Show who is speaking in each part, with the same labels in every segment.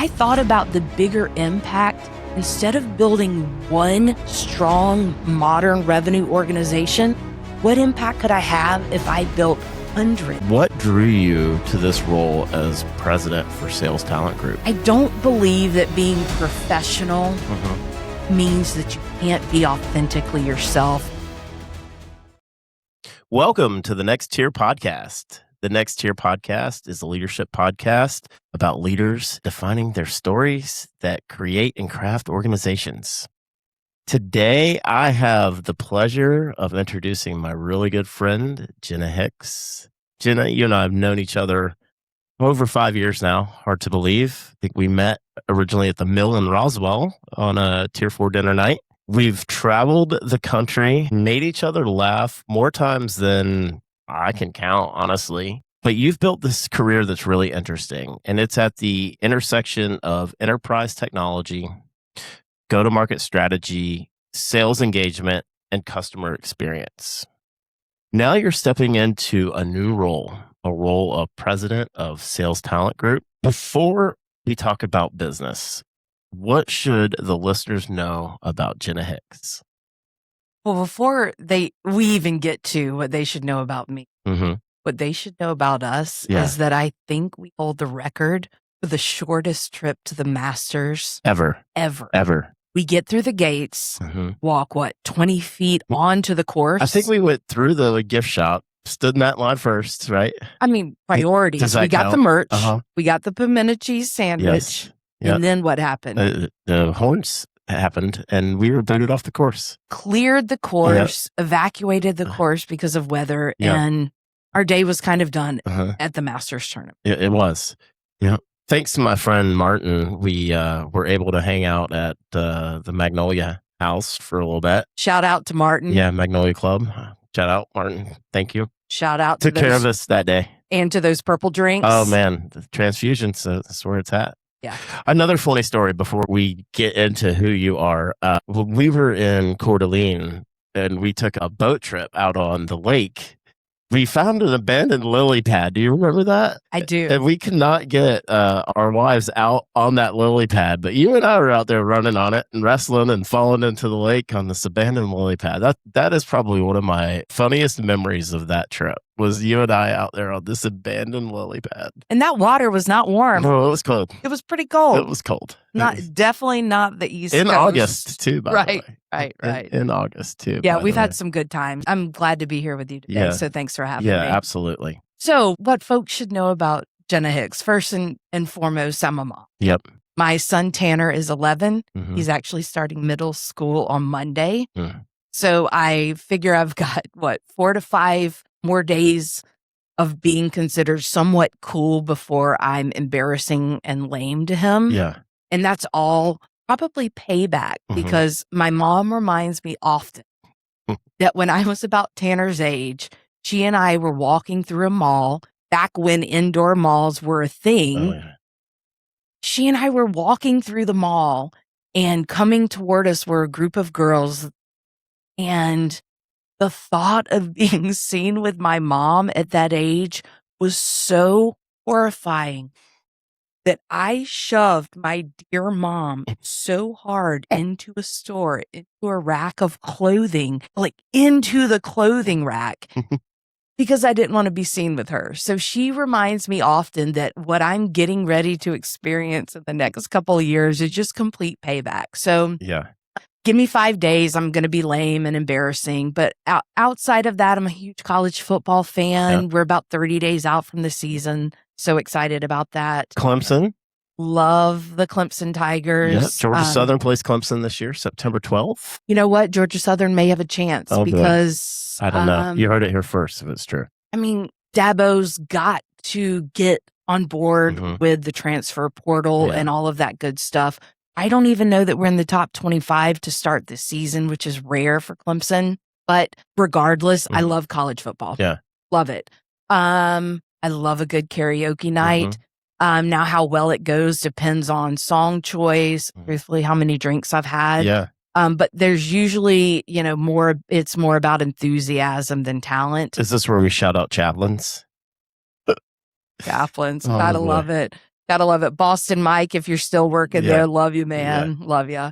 Speaker 1: I thought about the bigger impact, instead of building one strong, modern revenue organization, what impact could I have if I built hundreds?
Speaker 2: What drew you to this role as president for Sales Talent Group?
Speaker 1: I don't believe that being professional means that you can't be authentically yourself.
Speaker 2: Welcome to the Next Tier Podcast. The Next Tier Podcast is a leadership podcast about leaders defining their stories that create and craft organizations. Today, I have the pleasure of introducing my really good friend, Jenna Hicks. Jenna, you and I have known each other over 5 years now. Hard to believe. I think we met originally at the Mill in Roswell on a Tier 4 dinner night. We've traveled the country, made each other laugh more times than I can count, honestly. But you've built this career that's really interesting, and it's at the intersection of enterprise technology, go-to-market strategy, sales engagement, and customer experience. Now you're stepping into a new role, a role of president of Sales Talent Group. Before we talk about business, what should the listeners know about Jenna Hicks?
Speaker 1: Well, before we even get to what they should know about me, what they should know about us is that I think we hold the record for the shortest trip to the Masters
Speaker 2: Ever. We
Speaker 1: get through the gates, walk, 20 feet onto the course?
Speaker 2: I think we went through the gift shop, stood in that line first, right?
Speaker 1: I mean, priorities. We got the merch. We got the pimento cheese sandwich.
Speaker 2: Yes. Yep.
Speaker 1: And then what happened?
Speaker 2: The horns happened, and we were booted off the course.
Speaker 1: Cleared the course, evacuated the course because of weather, and our day was kind of done at the Masters tournament.
Speaker 2: It was. Yeah. Thanks to my friend Martin, we were able to hang out at the Magnolia House for a little bit.
Speaker 1: Shout out to Martin.
Speaker 2: Yeah, Magnolia Club. Shout out, Martin. Thank you.
Speaker 1: Shout out to
Speaker 2: Took care of us that day.
Speaker 1: And to those purple drinks.
Speaker 2: Oh, man. The transfusions, that's where it's at.
Speaker 1: Yeah.
Speaker 2: Another funny story before we get into who you are. When we were in Coeur d'Alene and we took a boat trip out on the lake, we found an abandoned lily pad. Do you remember that?
Speaker 1: I do.
Speaker 2: And we could not get our wives out on that lily pad, but you and I were out there running on it and wrestling and falling into the lake on this abandoned lily pad. That is probably one of my funniest memories of that trip, was you and I out there on this abandoned lily pad.
Speaker 1: And that water was not warm.
Speaker 2: No, it was cold.
Speaker 1: It was pretty cold.
Speaker 2: It was cold.
Speaker 1: Definitely not the East Coast.
Speaker 2: In August, too, by the way.
Speaker 1: Right.
Speaker 2: In August, too.
Speaker 1: Yeah, we've had some good times. I'm glad to be here with you today, so thanks for having me.
Speaker 2: Yeah, absolutely.
Speaker 1: So what folks should know about Jenna Hicks, first and foremost, I'm a mom.
Speaker 2: Yep.
Speaker 1: My son Tanner is 11. He's actually starting middle school on Monday. So I figure I've got, 4 to 5 more days of being considered somewhat cool before I'm embarrassing and lame to him.
Speaker 2: Yeah.
Speaker 1: And that's all probably payback, because my mom reminds me often that when I was about Tanner's age, she and I were walking through a mall back when indoor malls were a thing.
Speaker 2: Oh, yeah.
Speaker 1: She and I were walking through the mall, and coming toward us were a group of girls. And the thought of being seen with my mom at that age was so horrifying that I shoved my dear mom so hard into a store, into a rack of clothing, like into the clothing rack, because I didn't want to be seen with her. So she reminds me often that what I'm getting ready to experience in the next couple of years is just complete payback. So give me 5 days, I'm going to be lame and embarrassing. But outside of that, I'm a huge college football fan. We're about 30 days out from the season. So excited about that.
Speaker 2: Clemson.
Speaker 1: Love the Clemson Tigers.
Speaker 2: Yep. Georgia Southern plays Clemson this year, September 12th.
Speaker 1: You know what? Georgia Southern may have a chance because...
Speaker 2: I don't know. You heard it here first, if it's true.
Speaker 1: I mean, Dabo's got to get on board with the transfer portal and all of that good stuff. I don't even know that we're in the top 25 to start this season, which is rare for Clemson. But regardless, I love college football.
Speaker 2: Yeah.
Speaker 1: Love it. I love a good karaoke night. Now, how well it goes depends on song choice, truthfully, how many drinks I've had.
Speaker 2: Yeah.
Speaker 1: But there's usually, it's more about enthusiasm than talent.
Speaker 2: Is this where we shout out chaplains?
Speaker 1: Chaplains. Gotta love it. Gotta love it. Boston Mike, if you're still working there, love you, man. Love you.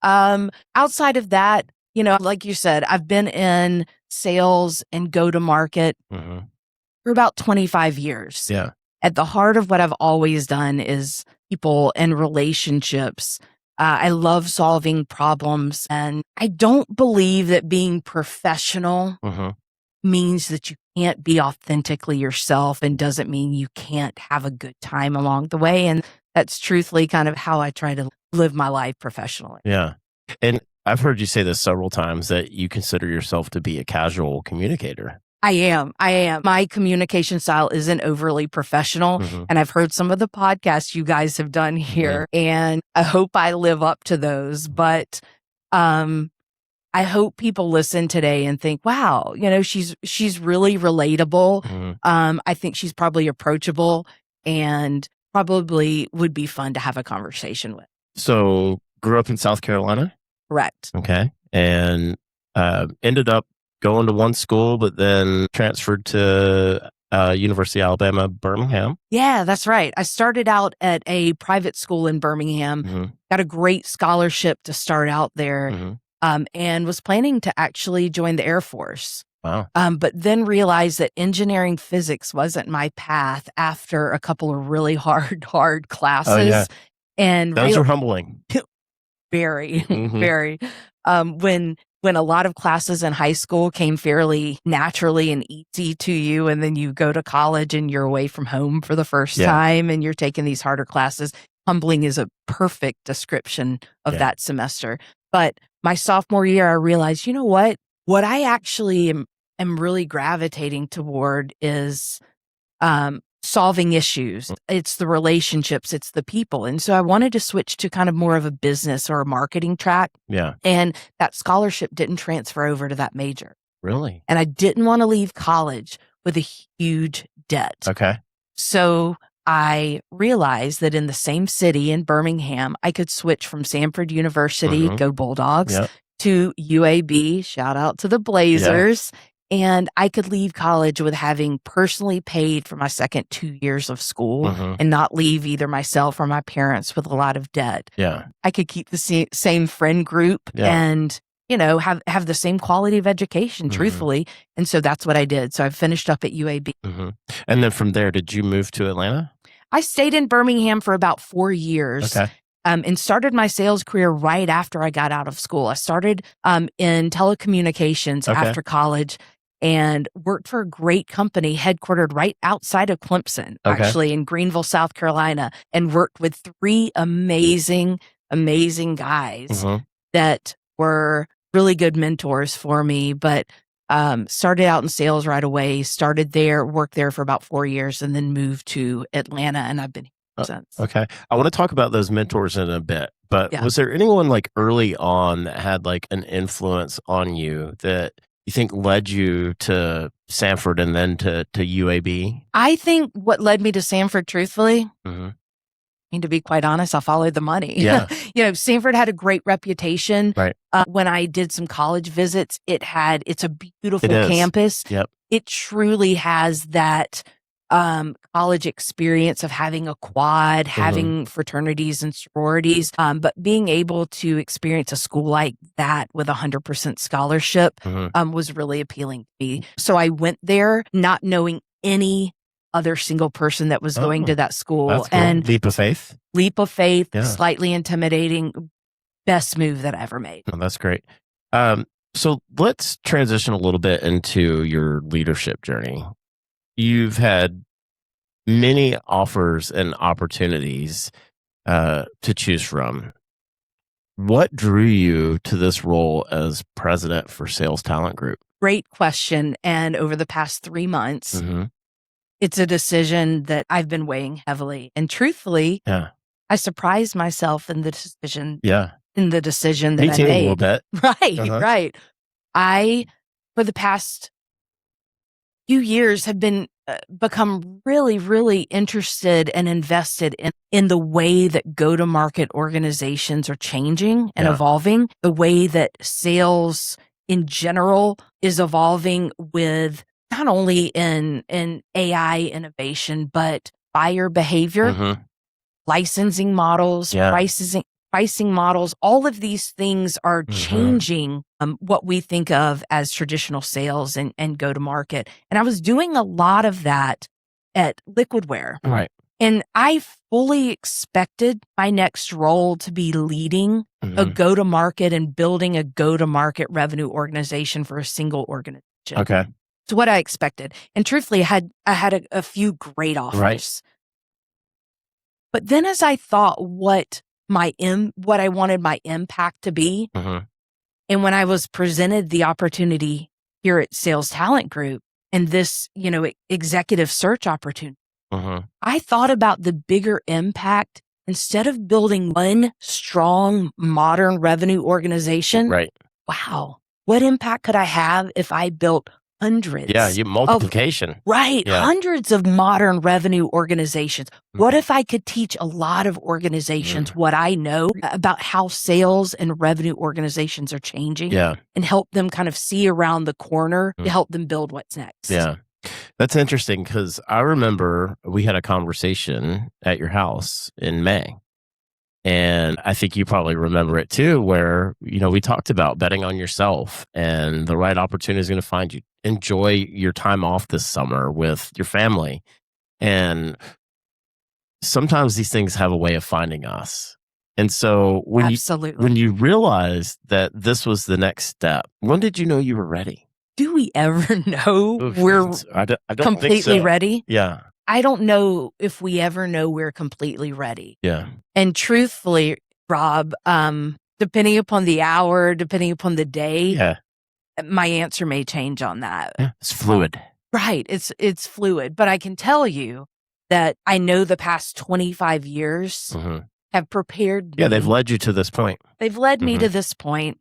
Speaker 1: Outside of that, like you said, I've been in sales and go to market for about 25 years.
Speaker 2: Yeah.
Speaker 1: At the heart of what I've always done is people and relationships. I love solving problems, and I don't believe that being professional means that you can't be authentically yourself, and doesn't mean you can't have a good time along the way. And that's truthfully kind of how I try to live my life professionally.
Speaker 2: Yeah. And I've heard you say this several times that you consider yourself to be a casual communicator.
Speaker 1: I am. My communication style isn't overly professional. And I've heard some of the podcasts you guys have done here, and I hope I live up to those. But I hope people listen today and think, wow, she's really relatable. I think she's probably approachable and probably would be fun to have a conversation with.
Speaker 2: So, grew up in South Carolina?
Speaker 1: Correct.
Speaker 2: Okay. And ended up going to one school, but then transferred to University of Alabama, Birmingham.
Speaker 1: Yeah, that's right. I started out at a private school in Birmingham, got a great scholarship to start out there, and was planning to actually join the Air Force.
Speaker 2: Wow.
Speaker 1: But then realized that engineering physics wasn't my path after a couple of really hard classes.
Speaker 2: Oh, yeah.
Speaker 1: And
Speaker 2: those are humbling.
Speaker 1: Very, very. When a lot of classes in high school came fairly naturally and easy to you, and then you go to college and you're away from home for the first time and you're taking these harder classes, humbling is a perfect description of that semester. But my sophomore year, I realized, you know what I actually am really gravitating toward is solving issues. It's the relationships, it's the people. And so I wanted to switch to kind of more of a business or a marketing track.
Speaker 2: Yeah.
Speaker 1: And that scholarship didn't transfer over to that major.
Speaker 2: Really?
Speaker 1: And I didn't want to leave college with a huge debt.
Speaker 2: Okay.
Speaker 1: So I realized that in the same city in Birmingham, I could switch from Samford University, go Bulldogs, to UAB, shout out to the Blazers. And I could leave college with having personally paid for my second 2 years of school and not leave either myself or my parents with a lot of debt.
Speaker 2: Yeah.
Speaker 1: I could keep the same friend group and, have the same quality of education, truthfully. And so that's what I did. So I finished up at UAB.
Speaker 2: And then from there, did you move to Atlanta?
Speaker 1: I stayed in Birmingham for about 4 years.
Speaker 2: Okay.
Speaker 1: And started my sales career right after I got out of school. I started in telecommunications after college, and worked for a great company headquartered right outside of Clemson, actually in Greenville, South Carolina, and worked with 3 amazing guys that were really good mentors for me. But started out in sales right away, started there, worked there for about 4 years, and then moved to Atlanta, and I've been here since.
Speaker 2: Okay. I want to talk about those mentors in a bit, but was there anyone like early on that had like an influence on you that you think led you to Samford and then to UAB?
Speaker 1: I think what led me to Samford, truthfully, and to be quite honest, I followed the money.
Speaker 2: Yeah.
Speaker 1: Samford had a great reputation.
Speaker 2: Right.
Speaker 1: When I did some college visits, it's a beautiful campus.
Speaker 2: Yep.
Speaker 1: It truly has that college experience of having a quad, having fraternities and sororities, but being able to experience a school like that with 100% scholarship was really appealing to me. So I went there not knowing any other single person that was going to that school.
Speaker 2: That's cool.
Speaker 1: And
Speaker 2: Leap of faith,
Speaker 1: slightly intimidating, best move that I ever made.
Speaker 2: Oh, that's great. So let's transition a little bit into your leadership journey. You've had many offers and opportunities to choose from. What drew you to this role as president for Sales Talent Group?
Speaker 1: Great question. And over the past 3 months, it's a decision that I've been weighing heavily. And truthfully, I surprised myself in the decision. In the decision that
Speaker 2: Me too,
Speaker 1: I made.
Speaker 2: a little bit.
Speaker 1: Right. I, for the past few years, have become really, really interested and invested in the way that go-to-market organizations are changing and evolving, the way that sales in general is evolving with not only in AI innovation, but buyer behavior. licensing models,
Speaker 2: Yeah.
Speaker 1: pricing models, all of these things are
Speaker 2: Mhm.
Speaker 1: changing what we think of as traditional sales and go to market. And I was doing a lot of that at Liquidware.
Speaker 2: Right.
Speaker 1: And I fully expected my next role to be leading a
Speaker 2: Mhm.
Speaker 1: go to market and building a go to market revenue organization for a single organization.
Speaker 2: Okay.
Speaker 1: It's what I expected. And truthfully, I had a few great offers.
Speaker 2: Right.
Speaker 1: But then as I thought what I wanted my impact to be,
Speaker 2: Mhm.
Speaker 1: and when I was presented the opportunity here at Sales Talent Group and this, executive search opportunity,
Speaker 2: Mhm.
Speaker 1: I thought about the bigger impact. Instead of building one strong, modern revenue organization,
Speaker 2: Right.
Speaker 1: wow, what impact could I have if I built hundreds
Speaker 2: Yeah, you
Speaker 1: of
Speaker 2: multiplication. Yeah.
Speaker 1: hundreds of modern revenue organizations? What if I could teach a lot of organizations what I know about how sales and revenue organizations are changing
Speaker 2: Yeah.
Speaker 1: and help them kind of see around the corner to help them build what's next?
Speaker 2: Yeah. That's interesting because I remember we had a conversation at your house in May. And I think you probably remember it too, where, we talked about betting on yourself and the right opportunity is going to find you. Enjoy your time off this summer with your family. And sometimes these things have a way of finding us. And so when
Speaker 1: Absolutely.
Speaker 2: you realized that this was the next step, when did you know you were ready?
Speaker 1: Do we ever know
Speaker 2: Oof,
Speaker 1: we're
Speaker 2: I don't think
Speaker 1: completely
Speaker 2: so.
Speaker 1: ready?
Speaker 2: Yeah.
Speaker 1: I don't know if we ever know we're completely ready.
Speaker 2: Yeah.
Speaker 1: And truthfully, Rob, depending upon the hour, depending upon the day,
Speaker 2: Yeah.
Speaker 1: my answer may change on that.
Speaker 2: Yeah. It's fluid.
Speaker 1: Right. It's fluid. But I can tell you that I know the past 25 years
Speaker 2: Mhm.
Speaker 1: have prepared me.
Speaker 2: Yeah. They've led you to this point.
Speaker 1: They've led me to this point.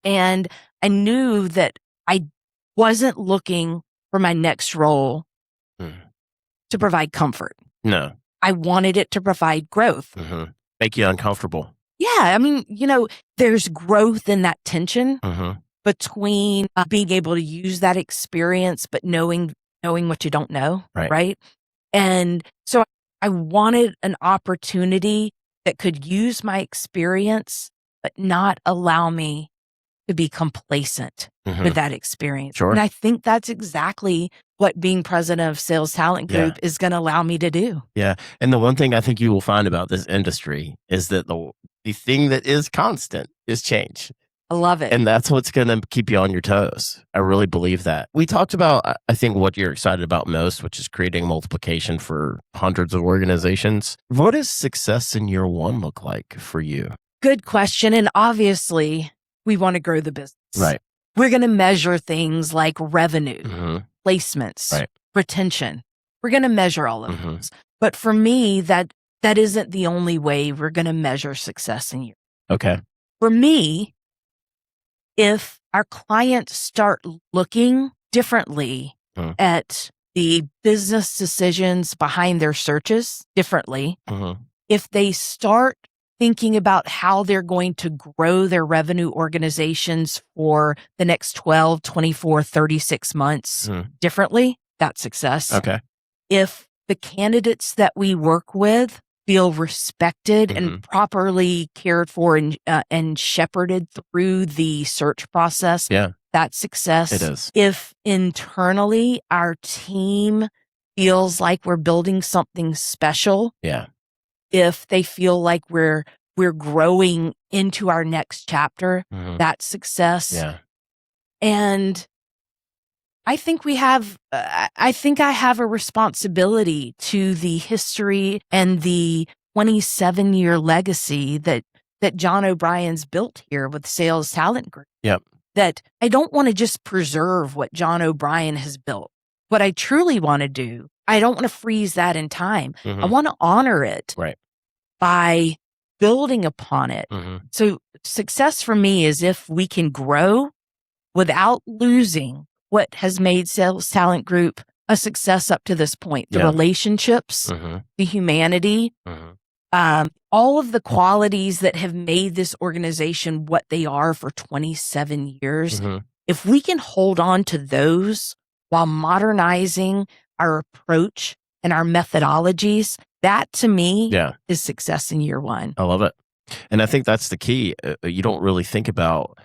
Speaker 1: And I knew that I wasn't looking for my next role
Speaker 2: Mm.
Speaker 1: to provide comfort.
Speaker 2: No.
Speaker 1: I wanted it to provide growth.
Speaker 2: Mhm. Make you uncomfortable.
Speaker 1: Yeah. I mean, there's growth in that tension
Speaker 2: Mhm.
Speaker 1: between being able to use that experience, but knowing what you don't know.
Speaker 2: Right.
Speaker 1: Right. And so I wanted an opportunity that could use my experience, but not allow me to be complacent
Speaker 2: Mhm.
Speaker 1: with that experience.
Speaker 2: Sure.
Speaker 1: And I think that's exactly what being president of Sales Talent
Speaker 2: Yeah.
Speaker 1: Group is going to allow me to do.
Speaker 2: Yeah. And the one thing I think you will find about this industry is that the thing that is constant is change.
Speaker 1: I love it.
Speaker 2: And that's what's going to keep you on your toes. I really believe that. We talked about, I think, what you're excited about most, which is creating multiplication for hundreds of organizations. What does success in year one look like for you?
Speaker 1: Good question. And obviously, we want to grow the business.
Speaker 2: Right.
Speaker 1: We're going to measure things like revenue,
Speaker 2: Mhm.
Speaker 1: placements,
Speaker 2: Right.
Speaker 1: retention. We're going to measure all of
Speaker 2: Mhm.
Speaker 1: those. But for me, that isn't the only way we're going to measure success in you.
Speaker 2: Okay.
Speaker 1: For me, if our clients start looking differently
Speaker 2: Mhm.
Speaker 1: at the business decisions behind their searches differently,
Speaker 2: Mhm.
Speaker 1: if they start thinking about how they're going to grow their revenue organizations for the next 12, 24, 36 months
Speaker 2: Mhm.
Speaker 1: differently, that's success.
Speaker 2: Okay.
Speaker 1: If the candidates that we work with feel respected
Speaker 2: Mhm.
Speaker 1: and properly cared for and shepherded through the search process,
Speaker 2: Yeah.
Speaker 1: that's success.
Speaker 2: It is.
Speaker 1: If internally our team feels like we're building something special,
Speaker 2: Yeah.
Speaker 1: if they feel like we're growing into our next chapter,
Speaker 2: Mhm.
Speaker 1: that's success.
Speaker 2: Yeah.
Speaker 1: And I think I have a responsibility to the history and the 27-year legacy that John O'Brien's built here with Sales Talent Group.
Speaker 2: Yep.
Speaker 1: That I don't want to just preserve what John O'Brien has built. What I truly want to do, I don't want to freeze that in time. I
Speaker 2: Mhm.
Speaker 1: want to honor it
Speaker 2: Right.
Speaker 1: by building upon it.
Speaker 2: Mhm.
Speaker 1: So success for me is if we can grow without losing what has made Sales Talent Group a success up to this point. The
Speaker 2: Yeah.
Speaker 1: relationships,
Speaker 2: Mhm.
Speaker 1: the humanity,
Speaker 2: Mhm.
Speaker 1: all of the qualities that have made this organization what they are for 27 years.
Speaker 2: Mhm.
Speaker 1: If we can hold on to those while modernizing our approach and our methodologies, That to me
Speaker 2: Yeah.
Speaker 1: is success in year one.
Speaker 2: I love it. And I think that's the key. You don't really think about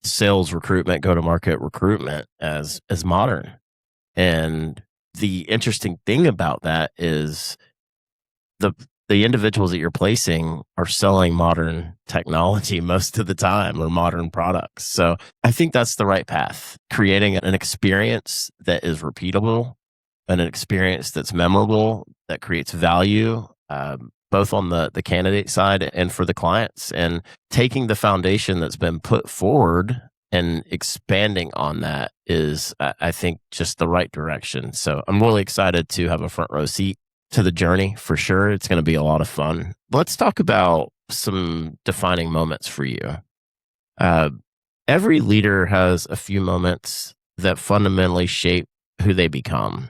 Speaker 2: sales recruitment, go to market recruitment as modern. And the interesting thing about that is the the individuals that you're placing are selling modern technology most of the time or modern products. So I think that's the right path. Creating an experience that is repeatable, and an experience that's memorable, that creates value, both on the candidate side and for the clients, and taking the foundation that's been put forward and expanding on that is, I think, just the right direction. So I'm really excited to have a front row seat to the journey for sure. It's going to be a lot of fun. Let's talk about some defining moments for you. Uh, every leader has a few moments that fundamentally shape who they become.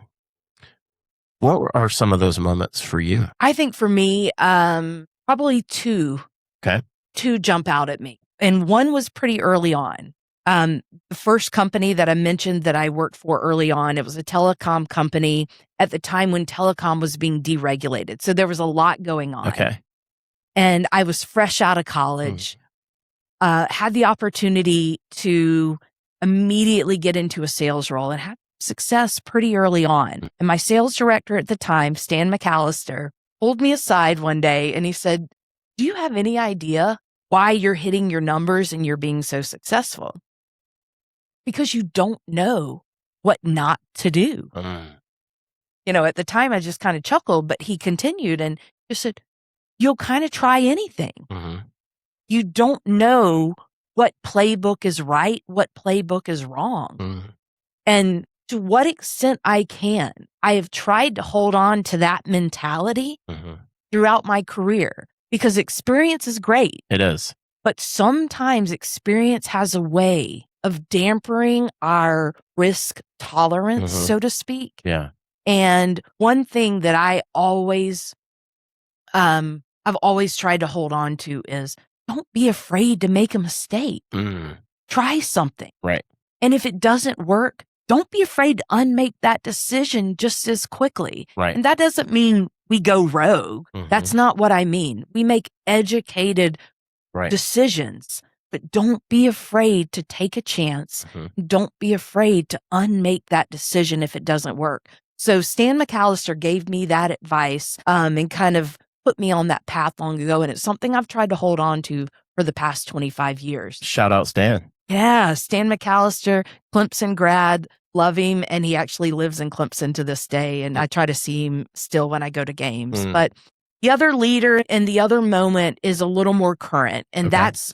Speaker 2: What are some of those moments for you?
Speaker 1: I think for me, probably two.
Speaker 2: Okay.
Speaker 1: Two jump out at me. And one was pretty early on. The first company that I mentioned that I worked for early on, it was a telecom company at the time when telecom was being deregulated. So there was a lot going on.
Speaker 2: Okay.
Speaker 1: And I was fresh out of college, had the opportunity to immediately get into a sales role and had success pretty early on. And my sales director at the time, Stan McAllister, pulled me aside one day and he said, "Do you have any idea why you're hitting your numbers and you're being so successful? Because you don't know what not to do." At the time I just kind of chuckled, but he continued and just said, "You'll kind of try anything. You don't know what playbook is right, what playbook is wrong." And to what extent I have tried to hold on to that mentality throughout my career, because experience is great.
Speaker 2: It is.
Speaker 1: But sometimes experience has a way of dampening our risk tolerance, so to speak.
Speaker 2: Yeah.
Speaker 1: And one thing that I've always tried to hold on to is, don't be afraid to make a mistake. Try something.
Speaker 2: Right.
Speaker 1: And if it doesn't work, don't be afraid to unmake that decision just as quickly.
Speaker 2: Right.
Speaker 1: And that doesn't mean we go rogue. That's not what I mean. We make educated decisions, but don't be afraid to take a chance. Don't be afraid to unmake that decision if it doesn't work. So Stan McAllister gave me that advice and kind of put me on that path long ago. And it's something I've tried to hold on to for the past 25 years.
Speaker 2: Shout out Stan.
Speaker 1: Yeah, Stan McAllister, Clemson grad, love him. And he actually lives in Clemson to this day. And I try to see him still when I go to games. But the other leader and the other moment is a little more current. And that's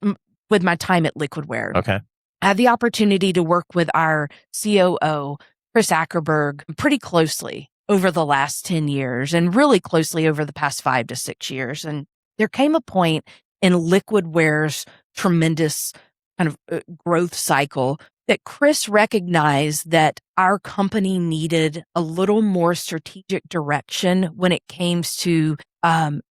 Speaker 1: with my time at Liquidware.
Speaker 2: Okay.
Speaker 1: I had the opportunity to work with our COO, Chris Ackerberg, pretty closely over the last 10 years and really closely over the past 5 to 6 years. And there came a point in Liquidware's tremendous kind of growth cycle that Chris recognized that our company needed a little more strategic direction when it came to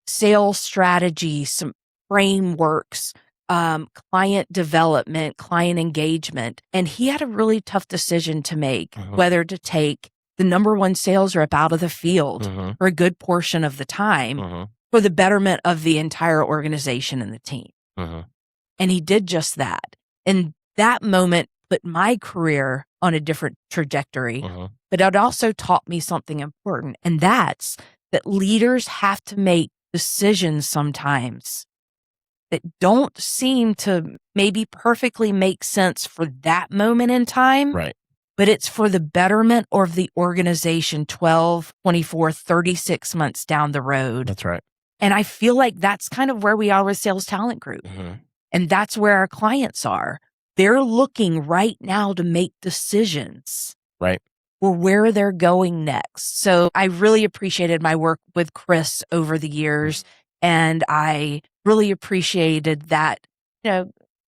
Speaker 1: sales strategy, some frameworks, client development, client engagement. And he had a really tough decision to make, whether to take the number one sales rep out of the field for a good portion of the time for the betterment of the entire organization and the team. And he did just that. And that moment put my career on a different trajectory, but it also taught me something important. And that's that leaders have to make decisions sometimes that don't seem to maybe perfectly make sense for that moment in time.
Speaker 2: Right.
Speaker 1: But it's for the betterment of the organization 12, 24, 36 months down the road.
Speaker 2: That's right.
Speaker 1: And I feel like that's kind of where we are with Sales Talent Group. And that's where our clients are. They're looking right now to make decisions.
Speaker 2: Right.
Speaker 1: For where they're going next. So I really appreciated my work with Chris over the years. And I really appreciated that,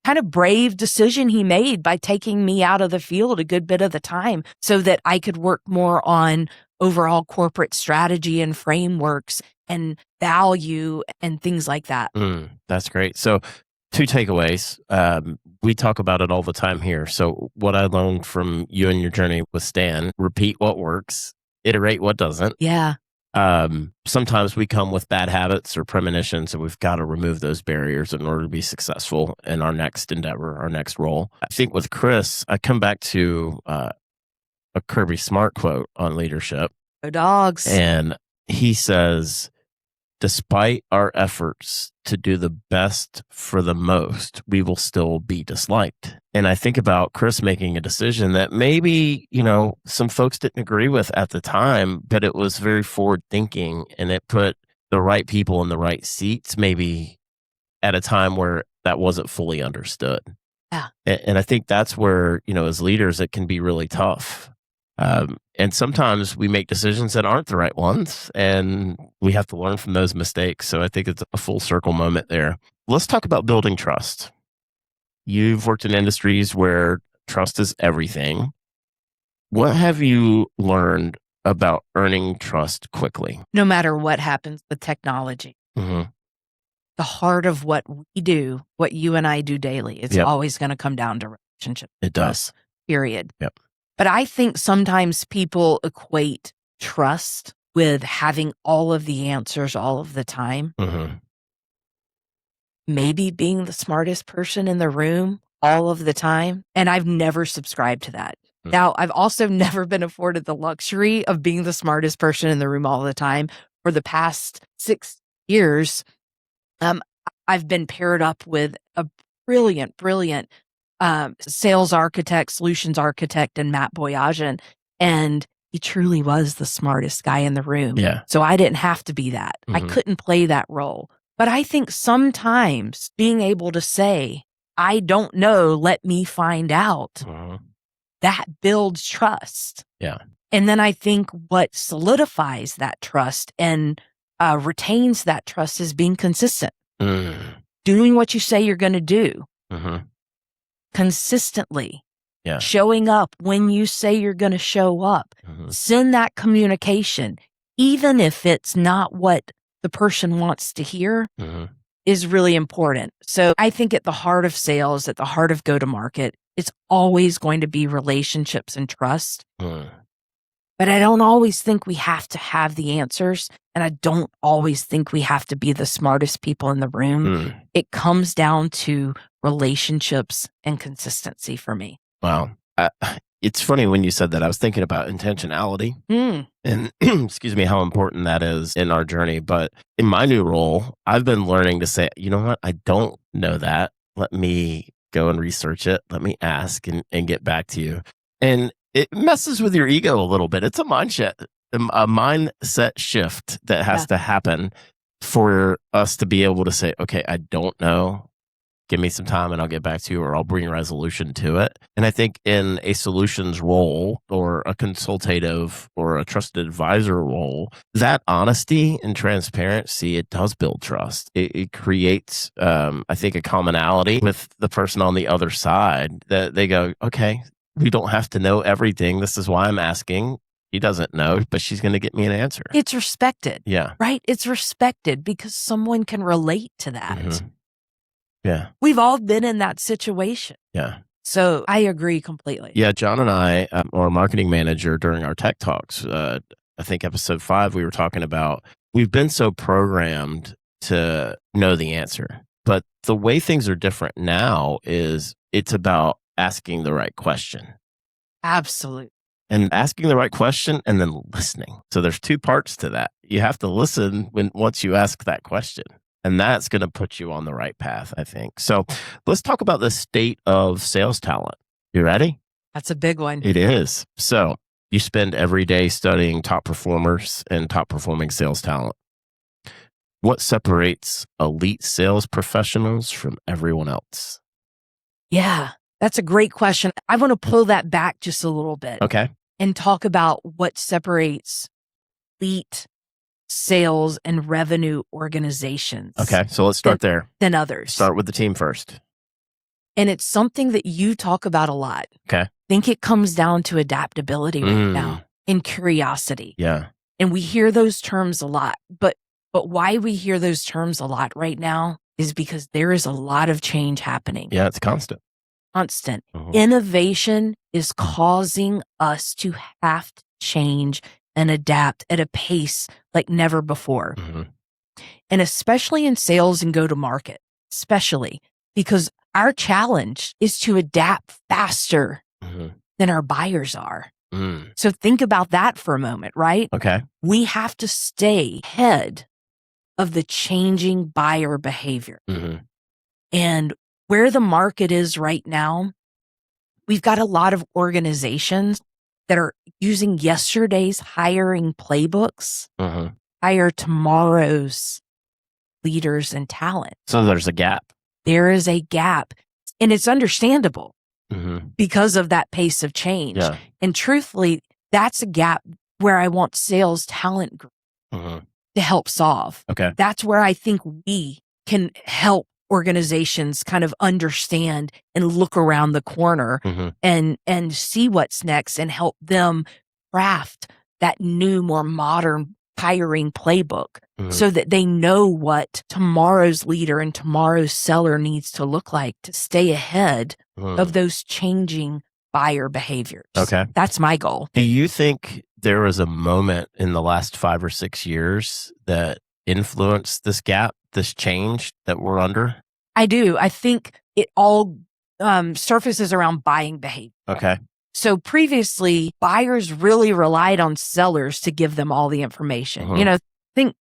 Speaker 1: kind of brave decision he made by taking me out of the field a good bit of the time so that I could work more on overall corporate strategy and frameworks and value and things like that.
Speaker 2: That's great. So 2 takeaways. We talk about it all the time here. So what I learned from you and your journey with Stan, repeat what works, iterate what doesn't.
Speaker 1: Yeah.
Speaker 2: Sometimes we come with bad habits or premonitions, and we've got to remove those barriers in order to be successful in our next endeavor, our next role. I think with Chris, I come back to a Kirby Smart quote on leadership.
Speaker 1: Go dogs.
Speaker 2: And he says, despite our efforts to do the best for the most, we will still be disliked. And I think about Chris making a decision that maybe, some folks didn't agree with at the time, but it was very forward thinking and it put the right people in the right seats, maybe at a time where that wasn't fully understood.
Speaker 1: Yeah.
Speaker 2: And I think that's where, as leaders, it can be really tough. And sometimes we make decisions that aren't the right ones, and we have to learn from those mistakes. So I think it's a full circle moment there. Let's talk about building trust. You've worked in industries where trust is everything. What have you learned about earning trust quickly?
Speaker 1: No matter what happens with technology,
Speaker 2: Mm-hmm.
Speaker 1: the heart of what we do, what you and I do daily, it's
Speaker 2: Yep.
Speaker 1: always going to come down to relationships.
Speaker 2: It does.
Speaker 1: Period.
Speaker 2: Yep.
Speaker 1: But I think sometimes people equate trust with having all of the answers all of the time.
Speaker 2: Mm-hmm.
Speaker 1: Maybe being the smartest person in the room all of the time. And I've never subscribed to that.
Speaker 2: Mm.
Speaker 1: Now, I've also never been afforded the luxury of being the smartest person in the room all the time. For the past 6 years, I've been paired up with a brilliant sales architect, solutions architect, and Matt Boyajian. And he truly was the smartest guy in the room.
Speaker 2: Yeah.
Speaker 1: So I didn't have to be that. I
Speaker 2: Mhm.
Speaker 1: couldn't play that role. But I think sometimes being able to say, I don't know, let me find out,
Speaker 2: Mhm.
Speaker 1: that builds trust.
Speaker 2: Yeah.
Speaker 1: And then I think what solidifies that trust and retains that trust is being consistent, doing what you say you're going to do
Speaker 2: Mhm.
Speaker 1: consistently,
Speaker 2: Yeah.
Speaker 1: showing up when you say you're going to show up,
Speaker 2: Mhm.
Speaker 1: send that communication, even if it's not what the person wants to hear,
Speaker 2: Mhm.
Speaker 1: is really important. So I think at the heart of sales, at the heart of go-to-market, it's always going to be relationships and trust.
Speaker 2: Mm.
Speaker 1: But I don't always think we have to have the answers. And I don't always think we have to be the smartest people in the room.
Speaker 2: Mm.
Speaker 1: It comes down to relationships and consistency for me.
Speaker 2: Wow. It's funny when you said that. I was thinking about intentionality and excuse me, how important that is in our journey. But in my new role, I've been learning to say, you know what? I don't know that. Let me go and research it. Let me ask and get back to you. And it messes with your ego a little bit. It's a mindset shift that has to happen for us to be able to say, okay, I don't know. Give me some time and I'll get back to you, or I'll bring resolution to it. And I think in a solutions role or a consultative or a trusted advisor role, that honesty and transparency, it does build trust. It creates, I think, a commonality with the person on the other side that they go, okay, we don't have to know everything. This is why I'm asking. He doesn't know, but she's going to get me an answer.
Speaker 1: It's respected.
Speaker 2: Yeah.
Speaker 1: Right? It's respected because someone can relate to that.
Speaker 2: Mm-hmm. Yeah.
Speaker 1: We've all been in that situation.
Speaker 2: Yeah.
Speaker 1: So I agree completely.
Speaker 2: Yeah. John and I, our marketing manager during our tech talks, I think episode 5, we were talking about, we've been so programmed to know the answer, but the way things are different now is it's about asking the right question.
Speaker 1: Absolutely.
Speaker 2: And asking the right question and then listening. So there's 2 parts to that. You have to listen once you ask that question. And that's going to put you on the right path, I think. So let's talk about the state of sales talent. You ready?
Speaker 1: That's a big one.
Speaker 2: It is. So you spend every day studying top performers and top performing sales talent. What separates elite sales professionals from everyone else?
Speaker 1: Yeah, that's a great question. I want to pull that back just a little bit.
Speaker 2: Okay.
Speaker 1: And talk about what separates elite sales and revenue organizations.
Speaker 2: Okay. So let's start there.
Speaker 1: Than others.
Speaker 2: Start with the team first.
Speaker 1: And it's something that you talk about a lot.
Speaker 2: Okay.
Speaker 1: I think it comes down to adaptability right now and curiosity.
Speaker 2: Yeah.
Speaker 1: And we hear those terms a lot. But why we hear those terms a lot right now is because there is a lot of change happening.
Speaker 2: Yeah, it's constant.
Speaker 1: Innovation is causing us to have to change and adapt at a pace like never before.
Speaker 2: Mm-hmm.
Speaker 1: And especially in sales and go-to-market, especially because our challenge is to adapt faster
Speaker 2: Mm-hmm.
Speaker 1: than our buyers are.
Speaker 2: Mm.
Speaker 1: So think about that for a moment, right?
Speaker 2: Okay.
Speaker 1: We have to stay ahead of the changing buyer behavior.
Speaker 2: Mm-hmm.
Speaker 1: And where the market is right now, we've got a lot of organizations that are using yesterday's hiring playbooks,
Speaker 2: Mm-hmm.
Speaker 1: hire tomorrow's leaders and talent.
Speaker 2: So there's a gap.
Speaker 1: There is a gap, and it's understandable
Speaker 2: Mm-hmm.
Speaker 1: because of that pace of change.
Speaker 2: Yeah.
Speaker 1: And truthfully, that's a gap where I want sales talent group
Speaker 2: Mm-hmm.
Speaker 1: to help solve.
Speaker 2: Okay.
Speaker 1: That's where I think we can help organizations kind of understand and look around the corner
Speaker 2: Mm-hmm.
Speaker 1: and see what's next and help them craft that new, more modern hiring playbook
Speaker 2: Mm-hmm.
Speaker 1: so that they know what tomorrow's leader and tomorrow's seller needs to look like to stay ahead of those changing buyer behaviors.
Speaker 2: Okay.
Speaker 1: That's my goal.
Speaker 2: Do you think there was a moment in the last 5 or 6 years that influenced this gap, this change that we're under?
Speaker 1: I do. I think it all surfaces around buying behavior.
Speaker 2: Okay.
Speaker 1: So previously, buyers really relied on sellers to give them all the information.
Speaker 2: Mhm.
Speaker 1: Think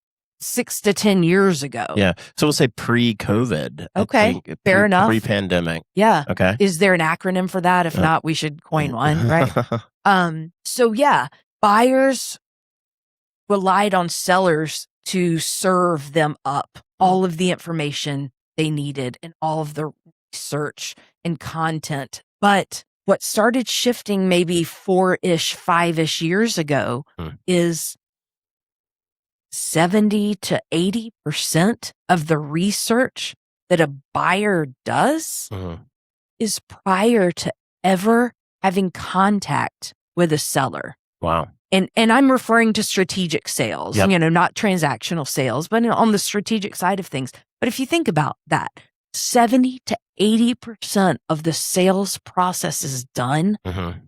Speaker 1: 6 to 10 years ago.
Speaker 2: Yeah. So we'll say pre-COVID. I
Speaker 1: Okay,
Speaker 2: think,
Speaker 1: fair enough.
Speaker 2: Pre-pandemic.
Speaker 1: Yeah.
Speaker 2: Okay.
Speaker 1: Is there an acronym for that? If not, we should coin one, right? So yeah, buyers relied on sellers to serve them up all of the information they needed and all of the research and content. But what started shifting maybe 4-ish, 5-ish years ago is 70 to 80% of the research that a buyer does
Speaker 2: Mhm.
Speaker 1: is prior to ever having contact with a seller.
Speaker 2: Wow.
Speaker 1: And I'm referring to strategic sales,
Speaker 2: Yep.
Speaker 1: not transactional sales, but on the strategic side of things. But if you think about that, 70 to 80% of the sales process is done
Speaker 2: Mhm.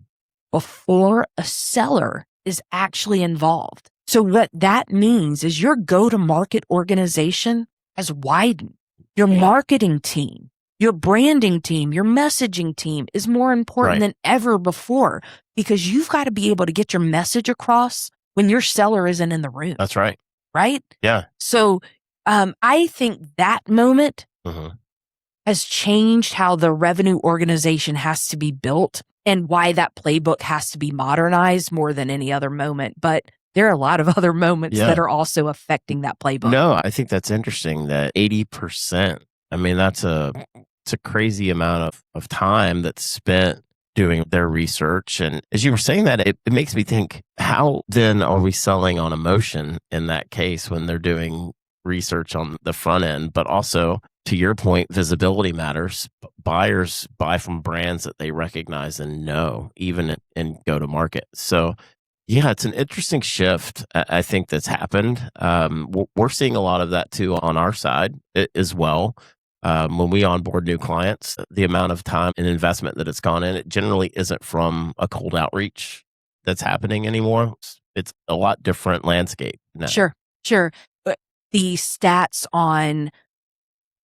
Speaker 1: before a seller is actually involved. So what that means is your go-to-market organization has widened. Your marketing team, your branding team, your messaging team is more important
Speaker 2: Right.
Speaker 1: than ever before because you've got to be able to get your message across when your seller isn't in the room,
Speaker 2: That's right.
Speaker 1: right?
Speaker 2: Yeah.
Speaker 1: So I think that moment
Speaker 2: Mhm.
Speaker 1: has changed how the revenue organization has to be built and why that playbook has to be modernized more than any other moment. But there are a lot of other moments
Speaker 2: Yeah.
Speaker 1: that are also affecting that playbook.
Speaker 2: No, I think that's interesting that 80%. I mean, it's a crazy amount of time that's spent doing their research. And as you were saying that, it makes me think, how then are we selling on emotion in that case when they're doing research on the front end? But also, to your point, visibility matters. Buyers buy from brands that they recognize and know, even in go to market. So yeah, it's an interesting shift, I think, that's happened. We're seeing a lot of that too on our side as well. When we onboard new clients, the amount of time and investment that it's gone in, it generally isn't from a cold outreach that's happening anymore. It's a lot different landscape now.
Speaker 1: Sure. But the stats on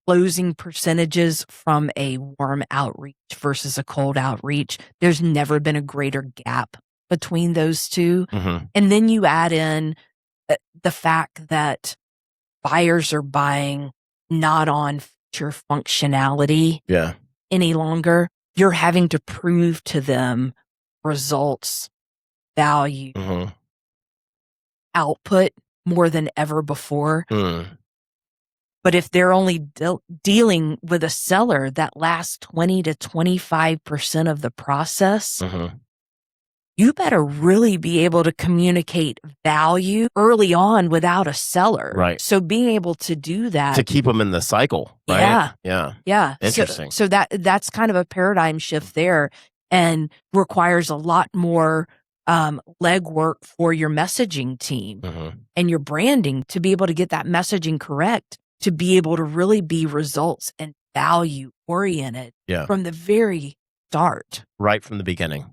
Speaker 1: closing percentages from a warm outreach versus a cold outreach, there's never been a greater gap between those two.
Speaker 2: Mhm.
Speaker 1: And then you add in the fact that buyers are buying not on feature functionality
Speaker 2: Yeah.
Speaker 1: any longer. You're having to prove to them results, value,
Speaker 2: Mhm.
Speaker 1: output more than ever before.
Speaker 2: Mm.
Speaker 1: But if they're only dealing with a seller that lasts 20 to 25% of the process,
Speaker 2: Mhm.
Speaker 1: you better really be able to communicate value early on without a seller.
Speaker 2: Right.
Speaker 1: So being able to do that.
Speaker 2: To keep them in the cycle, right?
Speaker 1: Yeah.
Speaker 2: Yeah. Interesting.
Speaker 1: So that's kind of a paradigm shift there and requires a lot more legwork for your messaging team
Speaker 2: Mhm.
Speaker 1: and your branding to be able to get that messaging correct, to be able to really be results and value oriented
Speaker 2: Yeah.
Speaker 1: from the very start.
Speaker 2: Right from the beginning.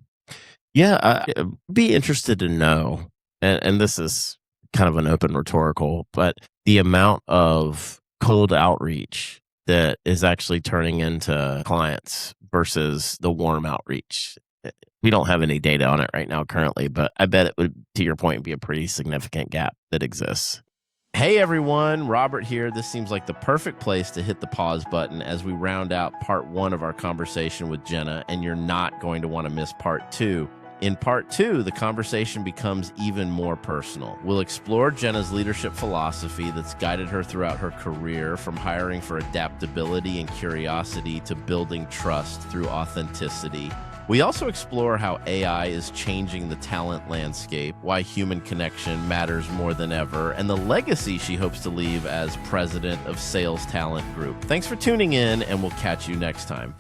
Speaker 2: Yeah, I'd be interested to know and this is kind of an open rhetorical, but the amount of cold outreach that is actually turning into clients versus the warm outreach. We don't have any data on it right now currently, but I bet it would, to your point, be a pretty significant gap that exists. Hey everyone, Robert here. This seems like the perfect place to hit the pause button as we round out part 1 of our conversation with Jenna, and you're not going to want to miss part 2. In part 2, the conversation becomes even more personal. We'll explore Jenna's leadership philosophy that's guided her throughout her career, from hiring for adaptability and curiosity to building trust through authenticity. We also explore how AI is changing the talent landscape, why human connection matters more than ever, and the legacy she hopes to leave as president of Sales Talent Group. Thanks for tuning in, and we'll catch you next time.